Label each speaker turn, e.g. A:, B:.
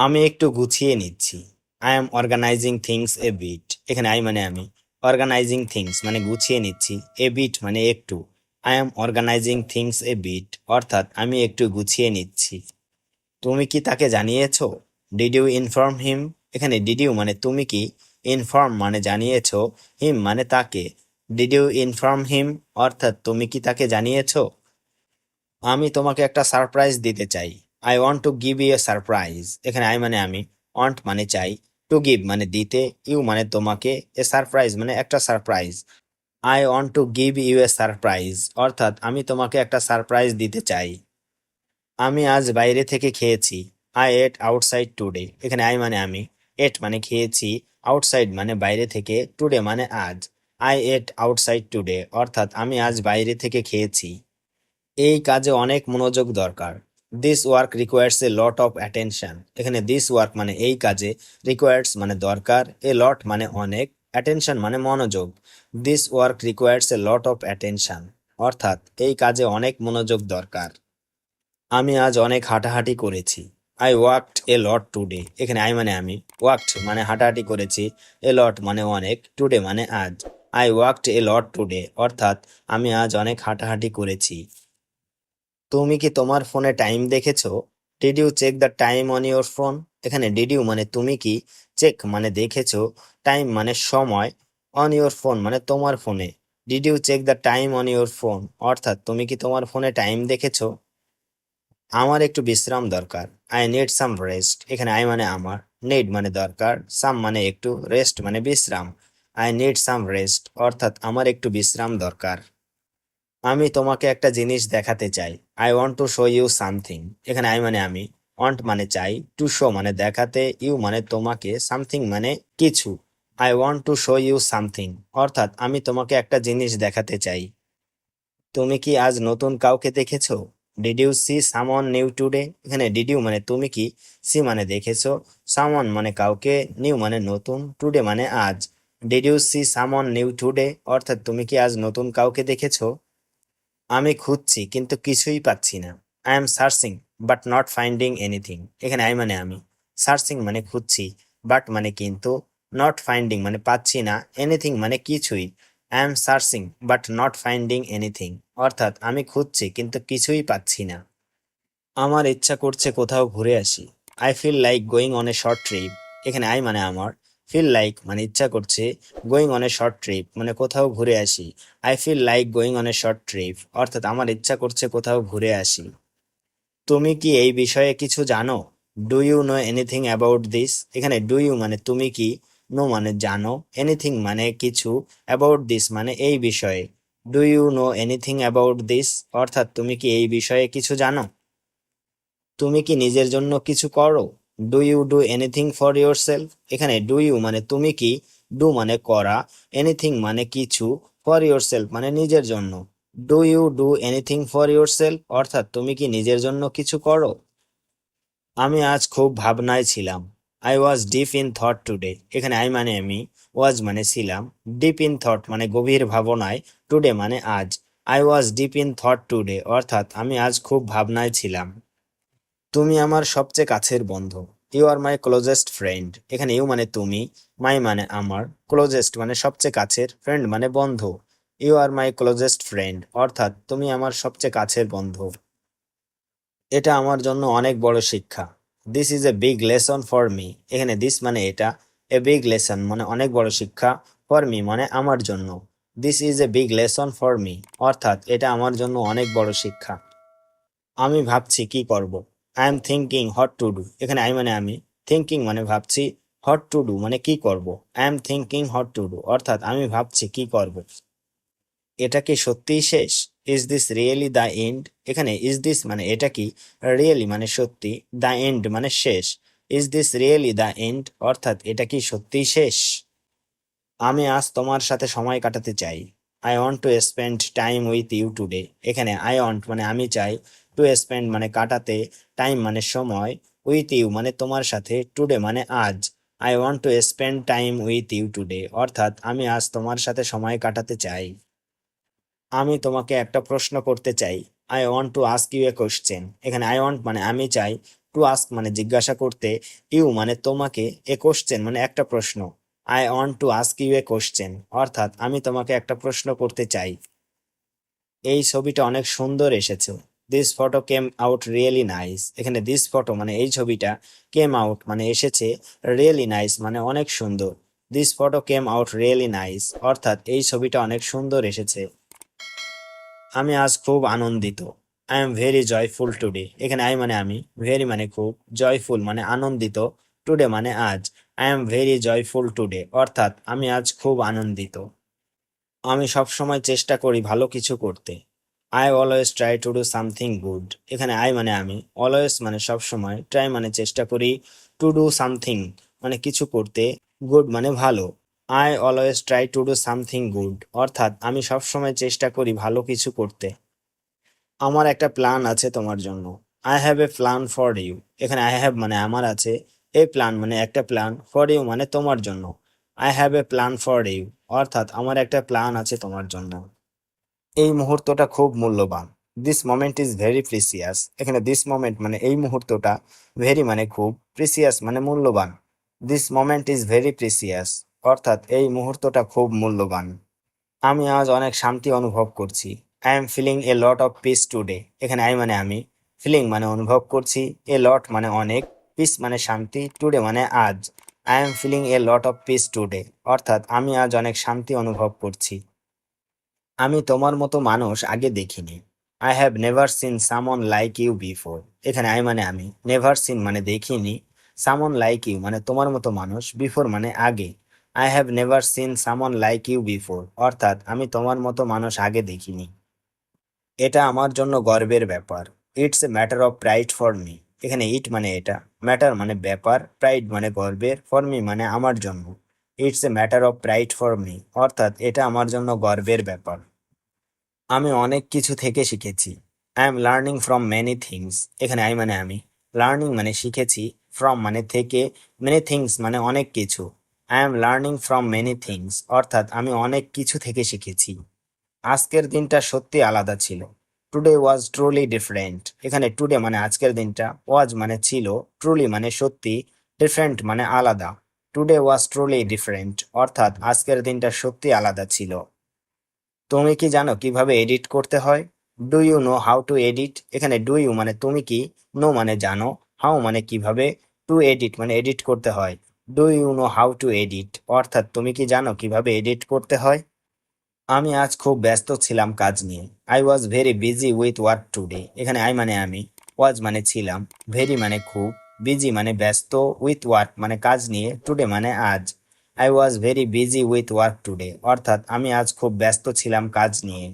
A: আমি একটু গুছিয়ে নিচ্ছি। I am organising things a bit. এখানে আই মানে আমি, অর্গানাইজিং থিংস মানে গুছিয়ে নিচ্ছি, এ বিট মানে একটু। I am organising things a bit অর্থাৎ আমি একটু গুছিয়ে নিচ্ছি। তুমি কি তাকে জানিয়েছো? Did you inform him? এখানে ডিড ইউ মানে তুমি কি, ইনফর্ম মানে জানিয়েছো, হিম মানে তাকে। ডিড ইউ ইনফর্ম হিম অর্থাৎ তুমি কি তাকে জানিয়েছো? আমি তোমাকে একটা সারপ্রাইজ দিতে চাই। I want to give you a surprise. এখানে আই মানে আমি, ওয়ান্ট মানে চাই, টু গিভ মানে দিতে, ইউ মানে তোমাকে, এ সারপ্রাইজ মানে একটা সারপ্রাইজ। I want to give you a surprise অর্থাৎ আমি তোমাকে একটা সারপ্রাইজ দিতে চাই। আমি আজ বাইরে থেকে খেয়েছি। I ate outside today. এখানে আই মানে আমি, এট মানে খেয়েছি, আউটসাইড মানে বাইরে থেকে, টুডে মানে আজ। আই এট আউটসাইড টুডে অর্থাৎ আমি আজ বাইরে থেকে খেয়েছি। এই কাজে অনেক মনোযোগ দরকার। This work requires A lot of attention. এখানে দিস ওয়ার্ক মানে এই কাজে, রিকোয়ার্স মানে দরকার, এ লট মানে অনেক, অ্যাটেনশন মানে মনোযোগ। This work requires A lot of attention অর্থাৎ এই কাজে অনেক মনোযোগ দরকার। আমি আজ অনেক হাঁটাহাঁটি করেছি। I walked A lot today. এখানে আই মানে আমি, ওয়াকড মানে হাঁটাহাঁটি করেছি, এ লট মানে অনেক, টুডে মানে আজ। I walked A lot today অর্থাৎ আমি আজ অনেক হাঁটাহাঁটি করেছি। তুমি কি তোমার ফোনে টাইম দেখেছো? Did you check the time on your phone? এখানে ডিড ইউ মানে তুমি কি, চেক মানে দেখেছো, টাইম মানে সময়, অন ইউর ফোন মানে তোমার ফোনে। Did you check the time on your phone অর্থাৎ তুমি কি তোমার ফোনে টাইম দেখেছো? আমার একটু বিশ্রাম দরকার। I need some rest. এখানে আই মানে আমার, নিড মানে দরকার, সাম মানে একটু, রেস্ট মানে বিশ্রাম। আই নিড সাম রেস্ট অর্থাৎ আমার একটু বিশ্রাম দরকার। আমি তোমাকে একটা জিনিস দেখাতে চাই। I want to show you something. এখানে আই মানে আমি, ওয়ান্ট মানে চাই, টু শো মানে দেখাতে, ইউ মানে তোমাকে, সামথিং মানে কিছু। I want to show you something অর্থাৎ আমি তোমাকে একটা জিনিস দেখাতে চাই। তুমি কি আজ নতুন কাউকে দেখেছো? Did you see someone new today? এখানে ডিড ইউ মানে তুমি কি, সি মানে দেখেছো, সামওয়ান মানে কাউকে, নিউ মানে নতুন, টুডে মানে আজ। Did you see someone new today অর্থাৎ তুমি কি আজ নতুন কাউকে দেখেছো? আমি খুঁজছি কিন্তু কিছুই পাচ্ছি না। I am searching but not finding anything. এখানে আই মানে আমি, সার্চিং মানে খুঁজছি, বাট মানে কিন্তু, নট ফাইন্ডিং মানে পাচ্ছি না, এনিথিং মানে কিছুই। I am searching but not finding anything অর্থাৎ আমি খুঁজছি কিন্তু কিছুই পাচ্ছি না। আমার ইচ্ছা করছে কোথাও ঘুরে আসি। I feel like going on a short trip. এখানে আই মানে আমার, ফিল লাইক মানে ইচ্ছা করছে, going on a short trip মানে কোথাও ঘুরে আসি। I feel like going on a short trip অর্থাৎ আমার ইচ্ছা করছে কোথাও ঘুরে আসি। তুমি কি এই বিষয়ে কিছু জানো? Do you know anything about this? এখানে ডু ইউ মানে তুমি কি, নো মানে জানো, এনিথিং মানে কিছু, অ্যাবাউট দিস মানে এই বিষয়ে। Do you know anything about this অর্থাৎ তুমি কি এই বিষয়ে কিছু জানো? তুমি কি নিজের জন্য কিছু করো? Do you do anything for yourself? এখানে ডু ইউ মানে তুমি কি, ডু মানে করা, এনিথিং মানে কিছু, ফর ইয়োর সেলফ মানে নিজের জন্য। Do you do anything for yourself অর্থাৎ তুমি কি নিজের জন্য কিছু করো? আমি আজ খুব ভাবনায় ছিলাম। I was deep in thought today. এখানে আই মানে আমি, ওয়াজ মানে ছিলাম, ডিপ ইন থট মানে গভীর ভাবনায়, টুডে মানে আজ। I was deep in thought today অর্থাৎ আমি আজ খুব ভাবনায় ছিলাম। তুমি আমার সবচেয়ে কাছের বন্ধু। You are my closest friend. এখানে ইউ মানে তুমি, মাই মানে আমার, ক্লোজেস্ট মানে সবচেয়ে কাছের, ফ্রেন্ড মানে বন্ধু। You are my closest friend অর্থাৎ তুমি আমার সবচেয়ে কাছের বন্ধু। এটা আমার জন্য অনেক বড় শিক্ষা। This is a big lesson for me. এখানে দিস মানে এটা, এ বিগ লেসন মানে অনেক বড় শিক্ষা, ফর মি মানে আমার জন্য। This is a big lesson for me অর্থাৎ এটা আমার জন্য অনেক বড় শিক্ষা। আমি ভাবছি কি করব। I am thinking what to do. এখানে আই মানে আমি, থিঙ্কিং মানে ভাবছি, হোয়াট টু ডু মানে কি করব। I am thinking what to do অর্থাৎ আমি ভাবছি কি করব। এটা কি সত্যিই শেষ? Is this really the end? এখানে ইজ দিস মানে এটা কি, রিয়েলি মানে সত্যি, দ্য এন্ড মানে শেষ। Is this really the end অর্থাৎ এটা কি সত্যিই শেষ? আমি আজ তোমার সাথে সময় কাটাতে চাই। I want to spend time with you today. এখানে আই ওয়ান্ট মানে আমি চাই, টু স্পেন্ড মানে কাটাতে, টাইম মানে সময়, উইথ ইউ মানে তোমার সাথে, টুডে মানে আজ। I want to spend time with you today অর্থাৎ আমি আজ তোমার সাথে সময় কাটাতে চাই। আমি তোমাকে একটা প্রশ্ন করতে চাই। I want to ask you a question. এখানে আই ওয়ান্ট মানে আমি চাই, টু আস্ক মানে জিজ্ঞাসা করতে, ইউ মানে তোমাকে, এ কোশ্চেন মানে একটা প্রশ্ন। I want to ask you a question, অর্থাৎ আমি তোমাকে একটা প্রশ্ন করতে চাই। এই ছবিটা অনেক সুন্দর এসেছে। This photo came out really nice. এখানে দিস ফটো মানে এই ছবিটা, কেম আউট মানে এসেছে, রিয়েলি নাইস মানে অনেক সুন্দর। This photo came out really nice, অর্থাৎ এই ছবিটা অনেক সুন্দর এসেছে। আমি আজ খুব আনন্দিত। I am very joyful today. এখানে আই মানে আমি, ভেরি মানে খুব, জয়ফুল মানে আনন্দিত, টুডে মানে আজ। I am very joyful today, অর্থাৎ আমি আজ খুব আনন্দিত। আমি সবসময় চেষ্টা করি ভালো কিছু করতে। I always try to do something good. এখানে আই মানে আমি, অলওয়েজ মানে সবসময়, ট্রাই মানে চেষ্টা করি, টু ডু সামথিং মানে কিছু করতে, গুড মানে ভালো। I always try to do something good, অর্থাৎ আমি সবসময় চেষ্টা করি ভালো কিছু করতে। আমার একটা প্ল্যান আছে তোমার জন্য। I have a plan for you. এখানে আই হ্যাভ মানে আমার আছে, এ প্ল্যান মানে একটা প্ল্যান, ফর ইউ মানে তোমার জন্য। I have a plan for you, অর্থাৎ আমার একটা প্ল্যান আছে তোমার জন্য। এই মুহূর্তটা খুব মূল্যবান। This moment is very precious. এখানে দিস মোমেন্ট মানে এই মুহূর্তটা, ভেরি মানে খুব, প্রিসিয়াস মানে মূল্যবান। This moment is very precious, অর্থাৎ এই মুহূর্তটা খুব মূল্যবান। আমি আজ অনেক শান্তি অনুভব করছি। I am feeling a lot of peace today. এখানে আই মানে আমি, ফিলিং মানে অনুভব করছি, এ লট মানে অনেক, পিস মানে শান্তি, টুডে মানে আজ। I am feeling a lot of peace today, অর্থাৎ আমি আজ অনেক শান্তি অনুভব করছি। আমি তোমার মতো মানুষ আগে দেখিনি। আই হ্যাভ নেভার সিন সামন লাইক ইউ বিফোর। এখানে আই মানে আমি, নেভার সিন মানে দেখিনি, সামন লাইক ইউ মানে তোমার মতো মানুষ, বিফোর মানে আগে। আই হ্যাভ নেভার সিন সামন লাইক ইউ বিফোর, অর্থাৎ আমি তোমার মতো মানুষ আগে দেখিনি। এটা আমার জন্য গর্বের ব্যাপার। It's a matter of pride for me. এখানে ইট মানে এটা, ম্যাটার মানে ব্যাপার, প্রাইড মানে গর্বের, ফর মি মানে আমার জন্য। It's a matter of pride for me, অর্থাৎ এটা আমার জন্য গর্বের ব্যাপার। আমি অনেক কিছু থেকে শিখেছি। I am learning from many things. এখানে আই মানে আমি, লার্নিং মানে শিখেছি, ফ্রম মানে থেকে, মেনি থিংস মানে অনেক কিছু। I am learning from many things, অর্থাৎ আমি অনেক কিছু থেকে শিখেছি। আজকের দিনটা সত্যি আলাদা ছিল। টুডে ওয়াজ ট্রুলি ডিফারেন্ট। এখানে টুডে মানে আজকের দিনটা, ওয়াজ মানে ছিল, ট্রুলি মানে সত্যি, ডিফারেন্ট মানে আলাদা। টুডে ওয়াজ ট্রুলি ডিফারেন্ট, অর্থাৎ আজকের দিনটা সত্যি আলাদা ছিল। তুমি কি জানো কিভাবে এডিট করতে হয়? Do you know how to edit? এখানে ডু ইউ মানে তুমি কি, নো মানে জানো, হাউ মানে কিভাবে, টু এডিট মানে এডিট করতে হয়। Do you know how to edit, অর্থাৎ তুমি কি জানো কিভাবে এডিট করতে হয়? আমি আজ খুব ব্যস্ত ছিলাম কাজ নিয়ে। I was very busy with work today. এখানে আই মানে আমি, ওয়াজ মানে ছিলাম, ভেরি মানে খুব, বিজি মানে ব্যস্ত, উইথ ওয়ার্ক মানে কাজ নিয়ে, টুডে মানে আজ। I was very busy with work today, অর্থাৎ আমি আজ খুব ব্যস্ত ছিলাম কাজ নিয়ে।